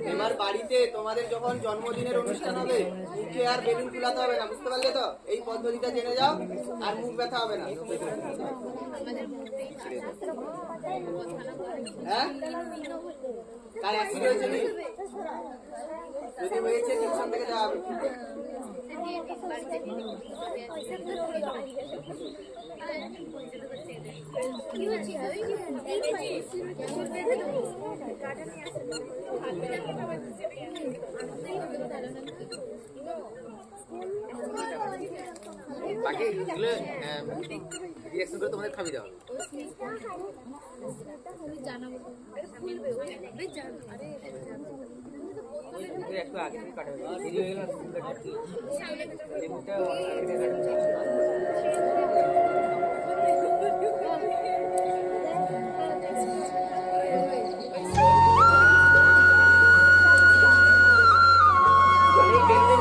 তোমার বাড়িতে তোমাদের যখন জন্মদিনের অনুষ্ঠান হবে মুখে আর বেলুন ফুলাতে হবে না, বুঝতে পারলে তো? এই পদ্ধতিটা জেনে যাও, আর মুখ ব্যথা হবে না। হ্যাঁ, কার অ্যাসিড হয়েছে? যদি হয়েছে টিউশন থেকে দেওয়া হবে। বাকি এগুলো রিঅ্যাকশন করে তোমাদের খাবি দেওয়া হবে। একটু আগে কাটা দেরি হয়ে গেল।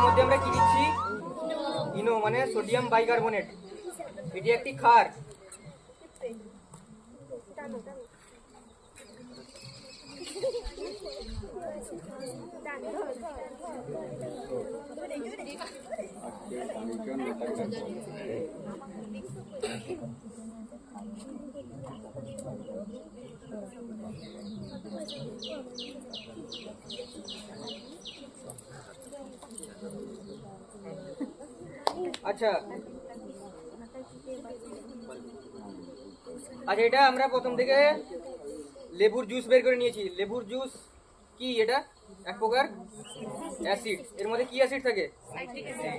মধ্যে আমরা কি দিচ্ছি? ইনো মানে সোডিয়াম বাইকার্বনেট। এটি একটি ক্ষার। আচ্ছা আচ্ছা, এটা আমরা প্রথম থেকে লেবুর জুস বের করে নিয়েছি। লেবুর জুস কি? এটা এক প্রকার অ্যাসিড। এর মধ্যে কি অ্যাসিড থাকে?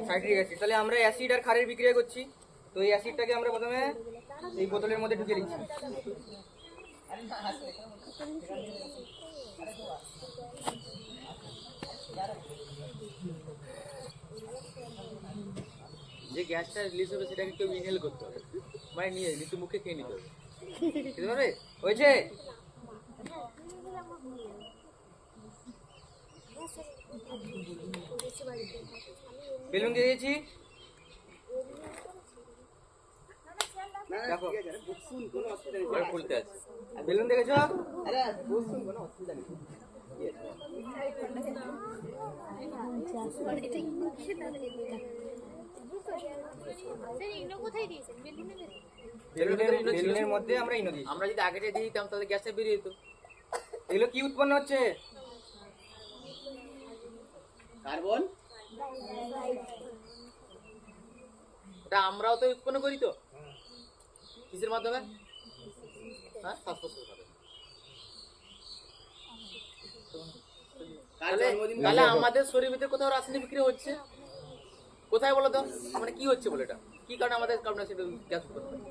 Citric acid. তাহলে আমরা অ্যাসিড আর ক্ষারের বিক্রিয়া করছি। তো এই অ্যাসিডটাকে আমরা প্রথমে এই বোতলের মধ্যে ঢুকে দিচ্ছি। যে গ্যাসটা রিলিজ হবে সেটাকে কেউ ইনহেল করতে হবে, মানে নিয়ে নিতে মুখে খেয়ে নিতে হবে। বুঝতে পারবে? হয়েছে? বেলুন দিয়ে দিয়েছি। দেখো খুলতে আছে। বেলুন দেখেছো? বেলুনের মধ্যে আমরা ইনো দিই। আমরা যদি আগে দিয়ে দিতাম তাহলে গ্যাসটা বেরিয়ে যেত। এগুলো কি উৎপন্ন হচ্ছে? কার্বন। এটা আমরাও তো উৎপন্ন করি। তো কিসের মাধ্যমে? হ্যাঁ, শ্বাস-প্রশ্বাসের মাধ্যমে। তাহলে আমাদের শরীরের ভিতরে কোথাও রাসায়নিক বিক্রিয়া হচ্ছে? কোথায় বলো তো? মানে কি হচ্ছে বলে? এটা কি কারণে আমাদের কার্বন ডাই অক্সাইড গ্যাস উৎপন্ন হয়?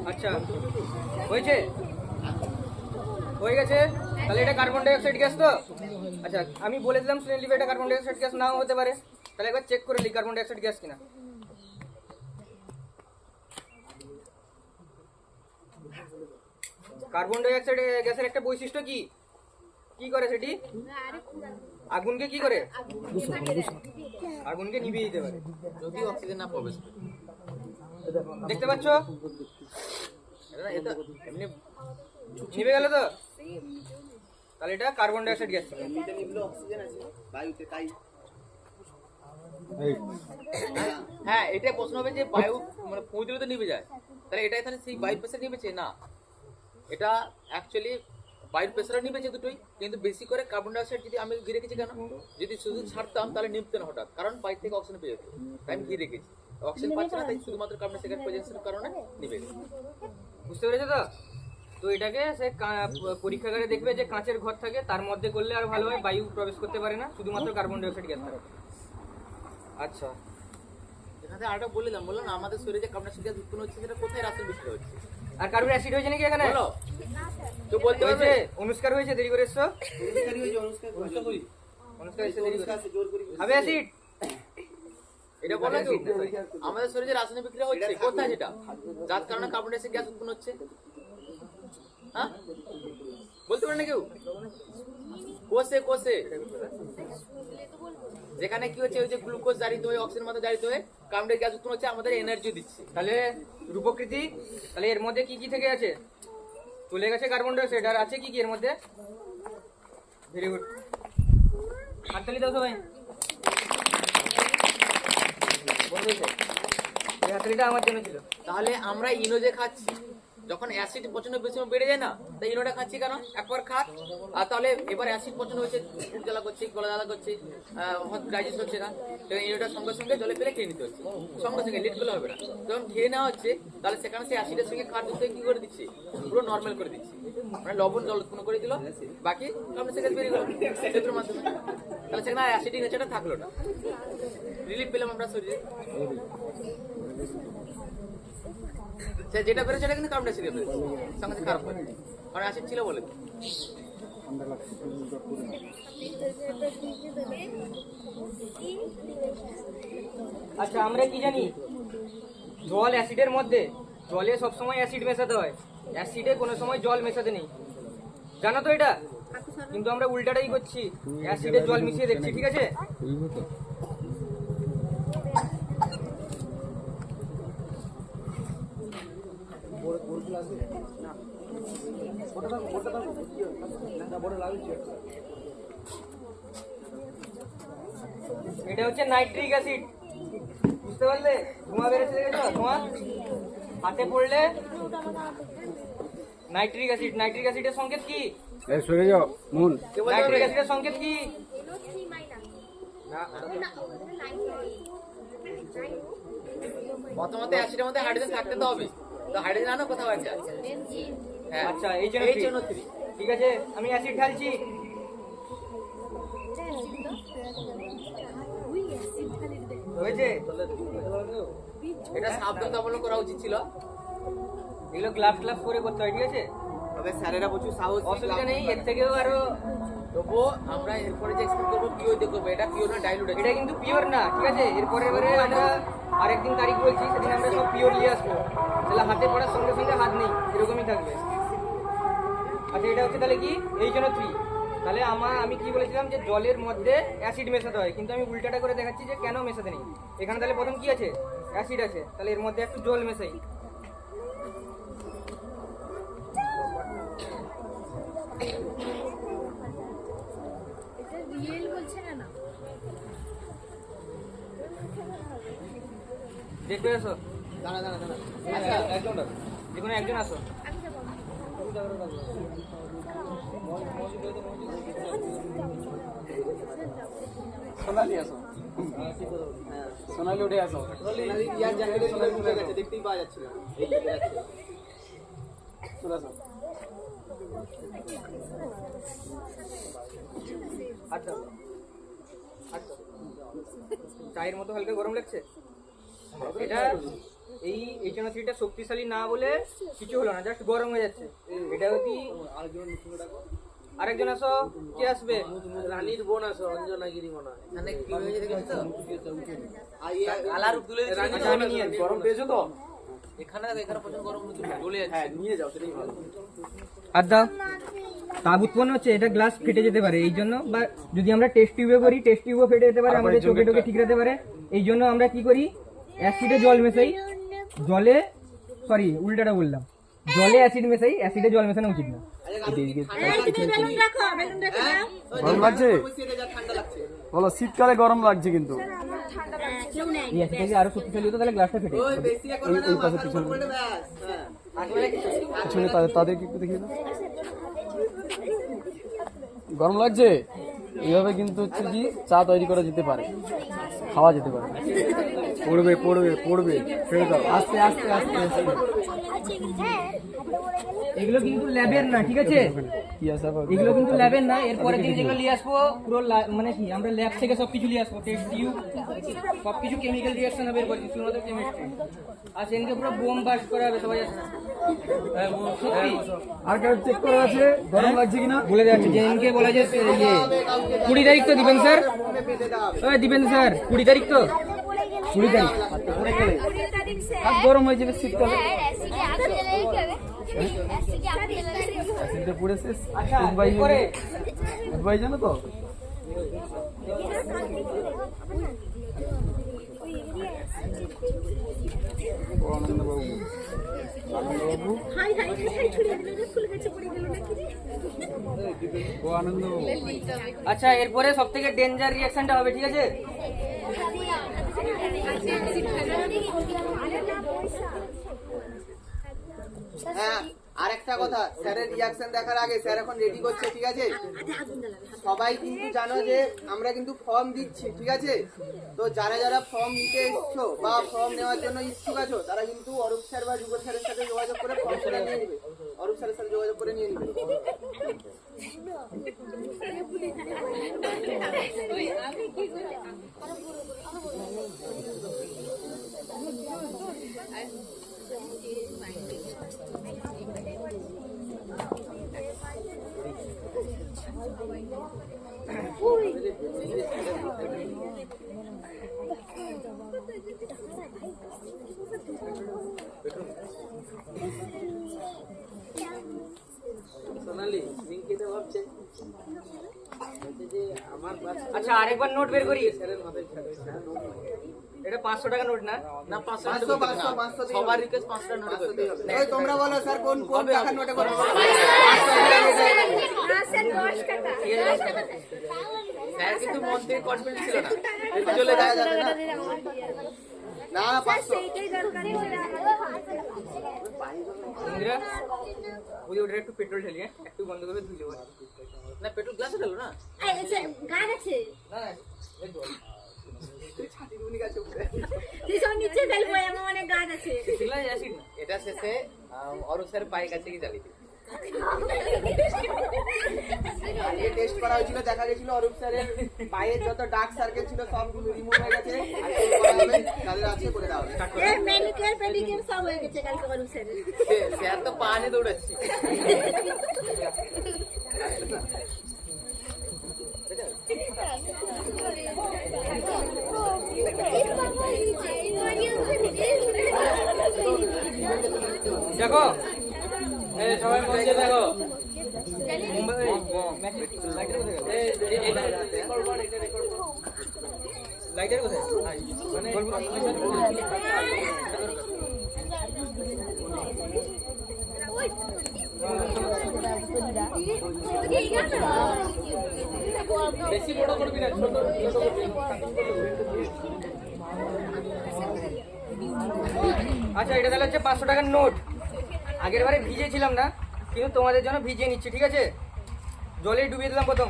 আচ্ছা, হয়েছে? হয়ে গেছে। তাহলে এটা কার্বন ডাই অক্সাইড গ্যাস তো? আচ্ছা, আমি বলে দিলাম শুনে নিবি এটা কার্বন ডাই অক্সাইড গ্যাস নাও হতে পারে। তাহলে একবার চেক করে নিই কার্বন ডাই অক্সাইড গ্যাস কিনা। কার্বন ডাই অক্সাইড গ্যাসের একটা বৈশিষ্ট্য কি? কি করে সেটি? আগুনকে কি করে? আগুনকে নিভিয়ে দিতে পারে যদি অক্সিজেন না প্রবেশ করে। দেখতে পাচ্ছ? এটা এমনি নিভে গেল তো? তাহলে এটা carbon die oxide gas. Oxygen আছে বায়ুতে, তাই। হ্যাঁ, এটা প্রশ্ন হবে যে বায়ু মানে পৌঁছলে তো নিভে যায়, তাহলে এটা এখানে সেই বায়ুর প্রেসার নিভেছে না। এটা অ্যাকচুয়ালি বায়ুর প্রেসার নিভেছে দুটোই, কিন্তু বেশি করে কার্বন ডাই অক্সাইড যদি আমি ঘিরে রেখেছি কেন? যদি শুধু ছাড়তাম তাহলে নিভতে না হঠাৎ, কারণ বাইরে থেকে অক্সিজেন পেয়ে যেত। তাই আমি ঘিরে রেখেছি, অক্সিজেন পাচ্ছে না, তাই শুধুমাত্র কার্বন ডাই অক্সাইড প্রেজেন্সের কারণে নিভে গেছে। বুঝতে পেরেছো তো? তো এটাকে সে পরীক্ষাগারে দেখবে যে কাঁচের ঘর থাকে, তার মধ্যে করলে আর ভালো হয়, বায়ু প্রবেশ করতে পারে না, শুধুমাত্র কার্বন ডাই অক্সাইড গ্যাস থাকে। আচ্ছা, এখানে আরেকটা বললাম আমাদের শরীরে যে কার্বন ডাই অক্সাইড গ্যাস উৎপন্ন হচ্ছে সেটা কোথায় রাসায়নিক বিক্রিয়া হচ্ছে? আর কার্বন অ্যাসিড হয়েছে নাকি এখানে? বলো তো, বলতে হবে। অনুষ্কার হয়েছে, দেরি করে এসছো। অনুষ্কার এসে দেরি করে হবে অ্যাসিড। এটা বলো তো, আমাদের শরীরে রাসায়নিক বিক্রিয়া হচ্ছে কোথায় যেটা, যার কারণে কার্বন ডাই অক্সাইড গ্যাস উৎপন্ন হচ্ছে? হ্যাঁ, বলতে করতে পারে না কেউ? কোষে কোষে যেখানে কি হচ্ছে, ওই যে গ্লুকোজ জারিত হয়ে অক্সিজেন মাত্রা জারিত হয়ে কার্বন ডাই গ্যাস উৎপন্ন হচ্ছে, আমাদের এনার্জি দিচ্ছে। তাহলে রূপকৃতি, তাহলে এর মধ্যে কি কি থেকে আছে? চলে গেছে কার্বন ডাই অক্সাইড, আর আছে কি কি এর মধ্যে? ভেরি গুড, হাততালি দাও সবাই। এই হাততালিটা আমার জন্য ছিল। তাহলে আমরা ইনো যে খাচ্ছি, যখন অ্যাসিড পচন বেশি বেড়ে যায় না, তাই ইনোটা খাচ্ছি কেন? একবার খাক, আর তাহলে এবার অ্যাসিড পচন হয়েছে, বুক জ্বালা করছে, গলা জ্বালা করছে, ডাইজেস্ট হচ্ছে না, তো ইনোটার সঙ্গে সঙ্গে জলে ফেলে খেয়ে নিতে হচ্ছে, সঙ্গে সঙ্গে লেট গুলো হবে না। যখন খেয়ে নেওয়া হচ্ছে, তাহলে সেখানে সেই অ্যাসিডের সঙ্গে খাদ্য কি করে দিচ্ছে, পুরো নর্মাল করে দিচ্ছে, মানে লবণ জল উৎপন্ন করে দিল, বাকি কার্বন ডাই অক্সাইড বেরিয়ে গেল সেতুর মাধ্যমে। তাহলে সেখানে অ্যাসিডিক নেচারটা থাকলো না, রিলিফ পেলাম আমরা শরীরে। যেটা বেরোচ্ছে সেটা কিন্তু কার্বন ডাই অক্সাইড বেরোচ্ছে, সঙ্গে সঙ্গে খারাপ হয়, কারণ অ্যাসিড ছিল বলে। আচ্ছা, আমরা কি জানি, জল অ্যাসিডের মধ্যে, জলে সবসময় অ্যাসিড মেশাতে হয়, অ্যাসিডে কোনো সময় জল মেশাতে নেই, জানো তো এটা? কিন্তু আমরা উল্টাটাই করছি, অ্যাসিডে জল মিশিয়ে দেখছি, ঠিক আছে? এটা হচ্ছে নাইট্রিক অ্যাসিড, বুঝতে পারলে? ধোঁয়া বেরোচ্ছে, দেখেছো ধোঁয়া? হাতে পড়লে নাইট্রিক অ্যাসিড। নাইট্রিক অ্যাসিডের সংকেত কি? সরে যাও মন। নাইট্রিক অ্যাসিডের সংকেত কি? প্রথমত অ্যাসিডের মধ্যে হাইড্রোজেন থাকতে তো হবে, তো হাইড্রোজেন আনো কোথাও একটা। হ্যাঁ, আচ্ছা, HNO3, ঠিক আছে। আমি অ্যাসিড ঢালছি, হয়েছে? এটা সাবধানতা অবলম্বন করা উচিত ছিল। এগুলো গ্লাভ গ্লাভ করে করতে হয়, ঠিক আছে? তবে স্যারেরা প্রচুর সাহস, অসুবিধা নেই, এর থেকেও আরো। তবুও আমরা এরপরে যে এক্সপ্লেন করবো পিওর দিয়ে করবো, এটা পিওর না ডাইলুট। এটা কিন্তু পিওর না, ঠিক আছে? এরপরে এবারে আমরা আরেকদিন তারিখ বলছি, সেদিন আমরা সব পিওর নিয়ে আসবো, তাহলে হাতে পড়ার সঙ্গে সঙ্গে হাত নেই, এরকমই থাকবে। আচ্ছা, এটা হচ্ছে তাহলে কি HNO3। তাহলে আমি কি বলেছিলাম যে জলের মধ্যে অ্যাসিড মেশাতে হয়, কিন্তু আমি উল্টাটা করে দেখাচ্ছি যে কেন মেশাতে নেই। এখানে তাহলে প্রথম কি আছে? অ্যাসিড আছে, তাহলে এর মধ্যে একটু জল মেশাই। দেখবে, আসো, দাঁড়া দাঁড়া দাঁড়া। আচ্ছা, যে কোনো একজন আসো। সোনালি আসো, সোনালি উঠে আসো। সোনালি ইয়ার জ্যাকেটে সবাই ঢুকে গেছে, দেখতেই পাওয়া যাচ্ছিল না। এই ঢুকে যাচ্ছে। চলে আসো। আচ্ছা, আচ্ছা, চায়ের মতো হালকা গরম লাগছে। এটা এই HNO3টা শক্তিশালী না বলে কিছু হলো না, জাস্ট গরম হয়ে যাচ্ছে। এটা যদি আরেকজন আসো, কে আসবে? রানীর বোন আসো, অঞ্জনা গিরি মনে হয়। এখানে কি হয়েছে দেখেছো তো? কালার তুলে আচ্ছা, আমি নিয়ে আসি। গরম পেয়েছো তো? এখানে প্রচুর গরম চলে যাচ্ছে। হ্যাঁ, নিয়ে যাও, সেটাই ভালো। আর দাও, তাপ উৎপন্ন হচ্ছে, এটা গ্লাস ফেটে যেতে পারে, এই জন্য। বা যদি আমরা টেস্ট টিউবে করি, টেস্ট টিউবও ফেটে যেতে পারে, আমাদের চোখে টোকে ঠিক রাখতে পারে। এই জন্য আমরা কি করি, অ্যাসিডে জল মেশাই, জলে, সরি উল্টাটা বললাম, জলে অ্যাসিড মেশাই, অ্যাসিডে জল মেশানো উচিত না। গরম লাগছে? ঠান্ডা লাগছে। বলো, শীতকালে গরম লাগছে কিন্তু। এই অ্যাসিডটা যদি আরো শক্তিশালী হতো তাহলে গ্লাসটা ফেটে যেত। ওই বেশি এ করবে না, মাথার উপর পড়লে ব্যাস। হ্যাঁ। পিছনে তাদেরকে একটু দেখিয়ে দাও। গরম লাগছে? এইভাবে কিন্তু হচ্ছে কি চা তৈরি করা যেতে পারে, খাওয়া যেতে পারে। পড়বে পড়বে পড়বে, ছেড়ে দাও, আস্তে আস্তে আস্তে আস্তে। এগুলো কিন্তু ল্যাবের না, ঠিক আছে? কি আছে আবার? এগুলো কিন্তু ল্যাবের না, এরপরে দিন যেগুলো নিয়ে আসবো পুরো মানে কি, আমরা ল্যাব থেকে সবকিছু নিয়ে আসবো, টেস্ট টিউব সবকিছু, কেমিক্যাল রিঅ্যাকশন হবে এরপর, শুধুমাত্র কেমিস্ট্রি। আর সেদিনকে পুরো বোম বাস্ট করা হবে, সবাই আসবে। সত্যি আর কার চেক করা আছে গরম লাগছে কিনা? বলে যাচ্ছে, যেদিনকে বলা যায় 20 তারিখ তো দীপেন স্যার, ওই দীপেন স্যার 20 তারিখ তো, 20 তারিখ পড়ে গেলে আর গরম হয়ে যাবে শীতকালে। অ্যাসিডটা পুড়ে শেষ আচ্ছা ফুড বাই এরপরে ফুড বাই জানো তো ও আনন্দবাবু ও আনন্দবাবু আচ্ছা এরপরে সব থেকে ডেঞ্জার রিয়াকশনটা হবে, ঠিক আছে? হ্যাঁ আর একটা কথা, স্যারের রিয়াকশন দেখার আগে স্যার এখন রেডি করছে, ঠিক আছে? সবাই কিন্তু জানো যে আমরা কিন্তু ফর্ম দিচ্ছি, ঠিক আছে? তো যারা যারা ফর্ম নিতে এসছো বা ফর্ম নেওয়ার জন্য ইচ্ছুক আছো তারা কিন্তু অরূপ স্যার বা যুগল স্যারের সাথে যোগাযোগ করে ফর্মটা নিয়ে নিবে। অরূপ স্যারের সাথে যোগাযোগ করে নিয়ে নিবে। আচ্ছা আরেকবার নোট বের করি। এটা 500 টাকা নোট না? না 500 500 500 সবার রিকোয়েস্ট 500 নোট করতে হবে। ওই তোমরা বলো স্যার কোন কোন টাকার নোটে করবো? স্যার কিন্তু মন থেকে কনফিডেন্স ছিল না, একটু চলে যায় যাবে না না 500 ইন্দিরা ওই ওটা একটু পেট্রোল ঢেলি, হ্যাঁ একটু বন্ধ করে ধুই দেবো। না পেট্রোল গ্লাসে গেল না গান আছে না না এই জল। ছাতিগুনি গাছে উঠে তুই সব নিচে ফেলবো, এমন অনেক গান আছে। এগুলো অ্যাসিড না। এটা শেষে অরূপ স্যার পায়ের কাছে গিয়ে জ্বালিয়ে দিল। আগে টেস্ট করা হয়েছিল, দেখা গেছিল অরূপ স্যারের পায়ের যত ডার্ক সার্কেল ছিল সবগুলো রিমুভ হয়ে গেছে। আর টেস্ট করা হবে, তাদের আছে করে দেওয়া হবে। এই মেনিকেয়ার পেডিকেয়ার সব হয়ে গেছে কালকে বলুন স্যার। স্যার তো পা নিয়ে দৌড়াচ্ছে। দেখো এই সবাই মন দিয়ে দেখো। মুম্বাই লাইটার কোথায় গেল? লাইটার কোথায়? মানে বেশি বড় করবি না, ছোট ছোট করবি। আচ্ছা এটা তাহলে হচ্ছে 500 টাকার নোট। আগের বারে ভিজেছিলাম না, কিন্তু তোমাদের জন্য ভিজিয়ে নিচ্ছি, ঠিক আছে? জলে ডুবিয়ে দিলাম প্রথম,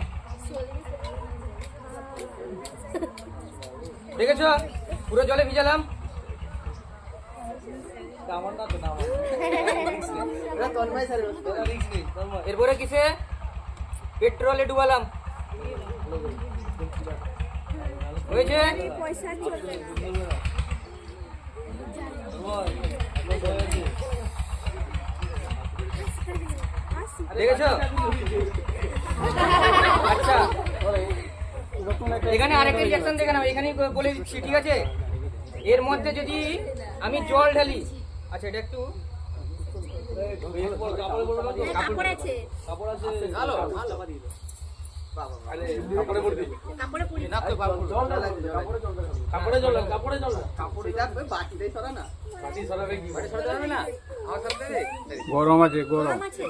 দেখেছো? পুরো জলে ভিজালাম। এটা তন্ময় স্যারের এরপরে কিসে পেট্রোলে ডুবালাম, হয়েছে? পয়সা চলবে না। দেখেছো? আচ্ছা এখানে আরেকটা রিঅ্যাকশন দেখে নাও, এখানেই বলে দিচ্ছি, ঠিক আছে? এর মধ্যে যদি আমি জল ঢালি, আচ্ছা এটা একটু কাপড় আছে, ভালো ভালো কাপড়ে পুরি না তো ভালো কাপড়টা বাটিতে সরা না, বাড়ি সরাতে পারবে না আমার সাথে দে। গরম আছে গরম আছে।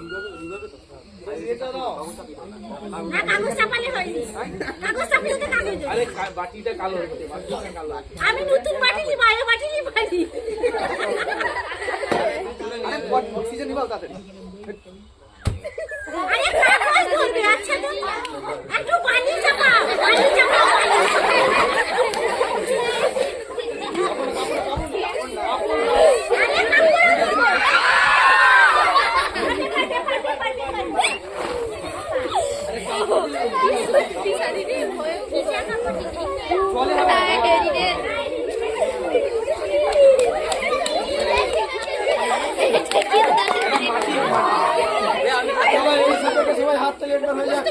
না কাগজ চাপালে হয়নি, কাগজ চাপলে তো কাগজ হয়। আমি নতুন বাটি নি, বাইরে বাটি নি পারি। আরে অক্সিজেন নিবাও তাড়াতাড়ি। আরে কাগজ ধরবে, আচ্ছা তো একটু পানি চাপাও, পানি চাপাও। সবাই হাত তালি একবার হয়ে যাক।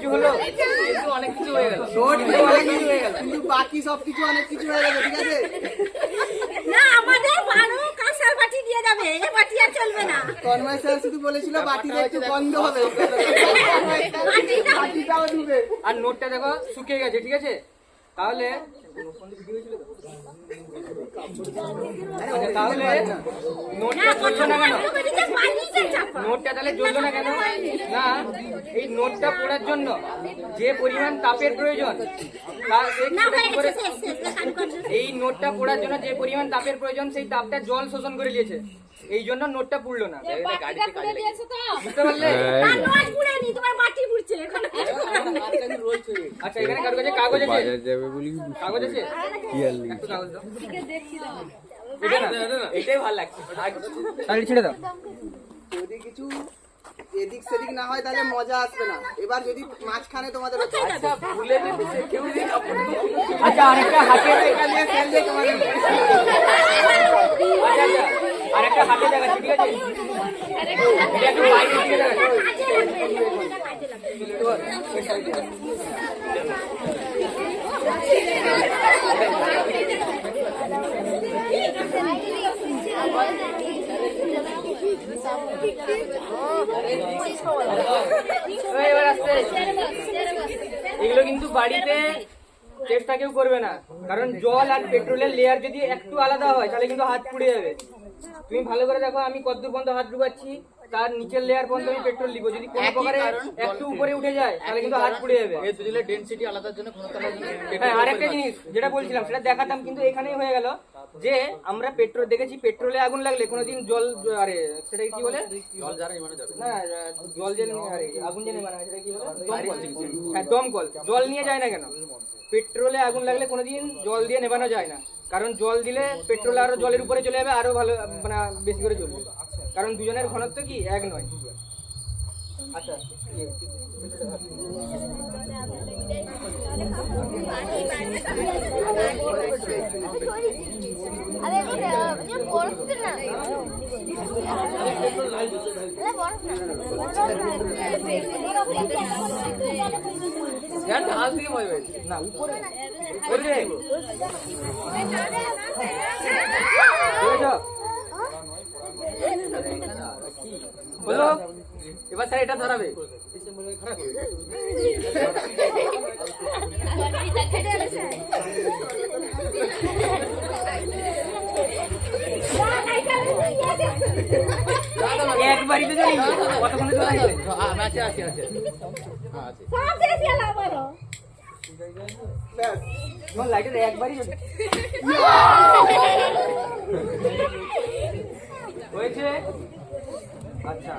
কিছু হলো, কিন্তু অনেক কিছু হয়ে গেল। নোট কিন্তু অনেক কিছু হয়ে গেল। কিন্তু বাকি সবকিছু অনেক কিছু হয়ে গেছে, ঠিক আছে? না আমাদের বারো কাঁসার বাটি দিয়ে যাবে, এ বাটি আর চলবে না। তন্ময় স্যার শুধু বলেছিল বাটিতে একটু গন্ধ হবে, বাটিটাও দিবে। আর নোটটা দেখো শুকিয়ে গেছে, ঠিক আছে? তাহলে তাহলে নোটটা চললো না কেন? বাটিতে পানিটা চাপা। নোটটা তাহলে জ্বললো না কেন? না, এই নোটটা পড়ার জন্য যে পরিমাণ তাপের প্রয়োজন তার না সেটা হয়ে কি করে- গেছে, শেষ শেষ লেখান করছে। এই নোটটা পড়ার জন্য যে পরিমাণ তাপের প্রয়োজন সেই তাপটা জল শোষণ করে নিয়েছে, এই জন্য নোটটা পুড়লো না। এটা গাড়িতে কাজে লাগে। বুঝতে পারলে? তার নোট পুড়েনি, তোমার বাটি পুড়ছে এখন। আচ্ছা, এখানে কারো কাছে কাগজ আছে? কাগজ আছে? একটু কাগজ দাও। এটা না, এটাই ভালো লাগছে। তাহলে ছেড়ে দাও। যদি কিছু এদিক সেদিক না হয় তাহলে মজা আসবে না। এবার যদি মাঝখানে তোমাদের হচ্ছে, আচ্ছা, ভুলে যেতে কেউ নেই কাপড় দিয়ে। আচ্ছা, আরেকটা হাতে এটা নিয়ে ফেললে তোমাদের আচ্ছা, আচ্ছা, আরেকটা হাতে দেখাচ্ছি, ঠিক আছে? এটা একটু বাইরে দিকে দেখাচ্ছি। এবার আসতে, এগুলো কিন্তু বাড়িতে চেষ্টা কেউ করবে না, কারণ জল আর পেট্রোলের লেয়ার যদি একটু আলাদা হয় তাহলে কিন্তু হাত পুড়ে যাবে। তুমি ভালো করে দেখো, আমি কতদূর পর্যন্ত হাত ডুবাচ্ছি, তার নিচের লেয়ার পর্যন্ত আমি পেট্রোল দিব। যদি কোনো একই প্রকারে কারণ, একটু উপরে উঠে যায় তাহলে কিন্তু হাত পুড়ে যাবে। এর দুদিলে ডেনসিটি আলাদার জন্য ঘনত্বের জন্য হ্যাঁ, আরেকটা জিনিস যেটা বলছিলাম সেটা দেখাতাম, কিন্তু এখানেই হয়ে গেল যে আমরা পেট্রোল দেখেছি, পেট্রোলে আগুন লাগলে কোনোদিন জল, আরে সেটা কি বলে, জল যারা এমানো যাবে না জল যে আরে আগুন যে নেই, সেটা কি বলে, দমকল। হ্যাঁ, দমকল। জল নিয়ে যায় না কেন? পেট্রোলে আগুন লাগলে কোনোদিন জল দিয়ে নেভানো যায় না, কারণ জল দিলে পেট্রোল আরো জলের উপরে চলে যাবে, আরো ভালো মানে বেশি করে চলবে, কারণ দুজনের ঘনত্ব কি এক নয়। আচ্ছা, আরে এটা বরফ না, ঢাল দিয়ে মজা পেয়েছে। না উপরে ওই যে দেখেছো? হলো, এবার স্যার এটা ধরাবে। একবারই তো জানি কতক্ষণ ধরে লাগবে। আছে আছে আছে। হ্যাঁ আছে। সব শেষ গেল আমারও। ব্যাস। তোমার লাইটের একবারই জ্বলে। হয়েছে? আচ্ছা,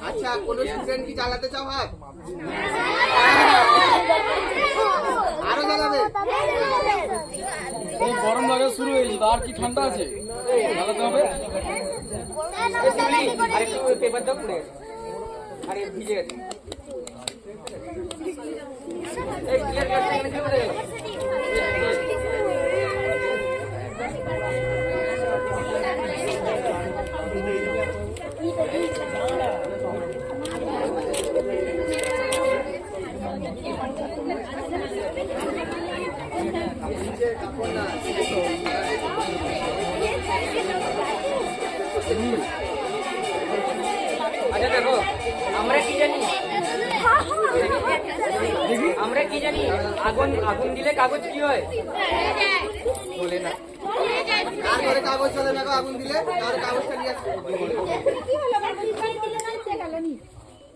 আচ্ছা, কোনো স্টুডেন্ট কি চালাতে চাও হাত? আরো চালাবে? এই গরম লাগা শুরু হয়েছে, তো আর কি ঠান্ডা আছে? চালাতে হবে। আর একটু পেপার দাও, পুড়ে গেছে। আরে ভিজে গেছে। এই ক্লিয়ার গ্লাসটা এখানে ছিল কোথায় গেল? আচ্ছা দেখো, আমরা কি জানি, আমরা কি জানি, আগুন আগুন দিলে কাগজ কি হয়? বলে না। তারপরে কাগজ চলে দেখো, আগুন দিলে তার কাগজটা নিয়ে আসবে। কি হলো বাটি পানি দিলে না সে গেল নি,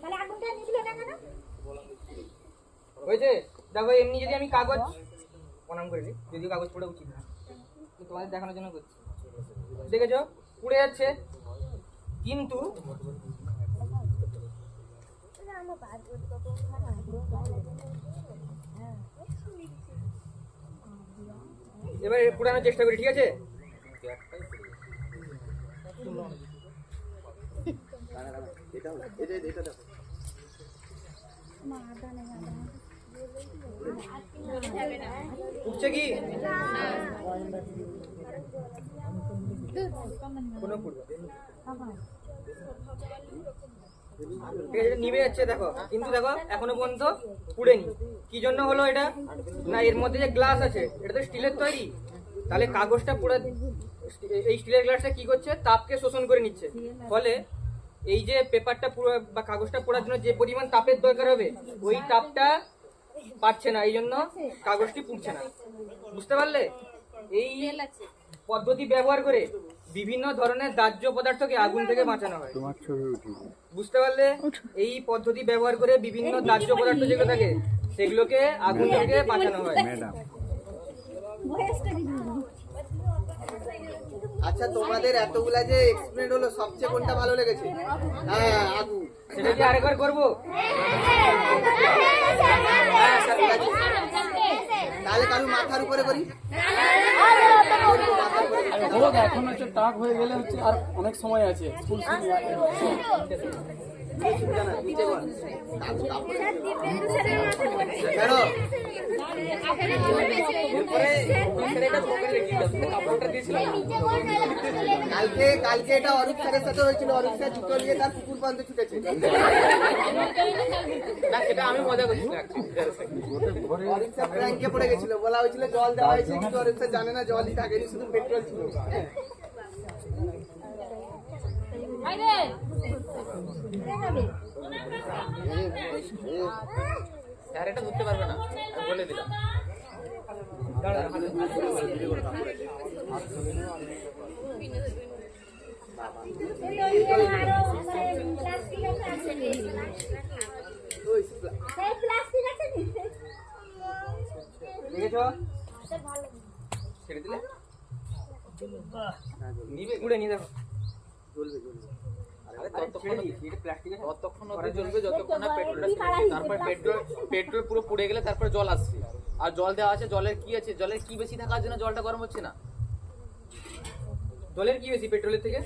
তাহলে আগুনটা নিছিল না কেন? হয়েছে? দেখো, এমনি যদি আমি কাগজ প্রণাম করে দিই, যদিও কাগজ পড়া উচিত না, কিন্তু তোমাদের দেখানোর জন্য করছি। দেখেছো পুড়ে যাচ্ছে, কিন্তু এবার পুরানোর চেষ্টা করি, ঠিক আছে? এটা দেখো। উঠছে কি? কোনো পুড়বে ঠিক আছে, এটা নিভে যাচ্ছে দেখো, কিন্তু দেখো এখনো পর্যন্ত পুড়েনি। কি জন্য হলো এটা? না, এর মধ্যে যে গ্লাস আছে এটা তো স্টিলের তৈরি, তাহলে কাগজটা পুরো এই স্টিলের গ্লাসটা কি করছে, তাপকে শোষণ করে নিচ্ছে। ফলে এই যে পেপারটা পুরো বা কাগজটা পোড়ার জন্য যে পরিমাণ তাপের দরকার হবে ওই তাপটা পাচ্ছে না, এই জন্য কাগজটি পুড়ছে না। বুঝতে পারলে? এই পদ্ধতি ব্যবহার করে বিভিন্ন ধরনের দাহ্য পদার্থকে আগুন থেকে বাঁচানো হয়। বুঝতে পারলে? এই পদ্ধতি ব্যবহার করে বিভিন্ন দাহ্য পদার্থ যেগুলো থাকে সেগুলোকে আগুন থেকে বাঁচানো হয়। আচ্ছা, তোমাদের এতগুলা যে এক্সপ্লেন হলো, সবচেয়ে কোনটা ভালো লেগেছে? হ্যাঁ, আগুন। সেটা কি আরেকবার করবো? হ্যাঁ, স্যার, ঠিক আছে। তাহলে কারু মাথার উপরে করি। মাথার উপরে করি। হোক, এখন হচ্ছে টাক হয়ে গেলে হচ্ছে আর অনেক সময় আছে, স্কুল ছুটি জানা, নিচে বল। ছাড়ো। কালকে এটা অরূপ স্যারের সাথে হয়েছিল। অরূপ স্যার জুতো নিয়ে তার কুকুর পর্যন্ত ছুটেছে। না, সেটা আমি মজা করছি অরূপ স্যার ব্যাংকে পড়ে গেছিল, বলা হয়েছিল জল দেওয়া হয়েছে, কিন্তু অরূপ স্যার জানে না জলই থাকেনি, শুধু পেট্রোল ছিল। স্যার এটা ধরতে পারবে না, আমি বলে দিলাম। দেখেছো? ছেড়ে দিলে নিবে গুড়ে নিয়ে দেখো। আরে ততক্ষণ এটা প্লাস্টিক আছে। ততক্ষণ অবধি জ্বলবে যতক্ষণ না পেট্রোলটা শেষ। তারপর পেট্রোল পুরো পুড়ে গেলে তারপরে জল আসছে। আর জল দেওয়া আছে, জলের কি আছে, জলের কি বেশি থাকার জন্য জলটা গরম হচ্ছে না। জলের কি বেশি পেট্রোলের থেকে?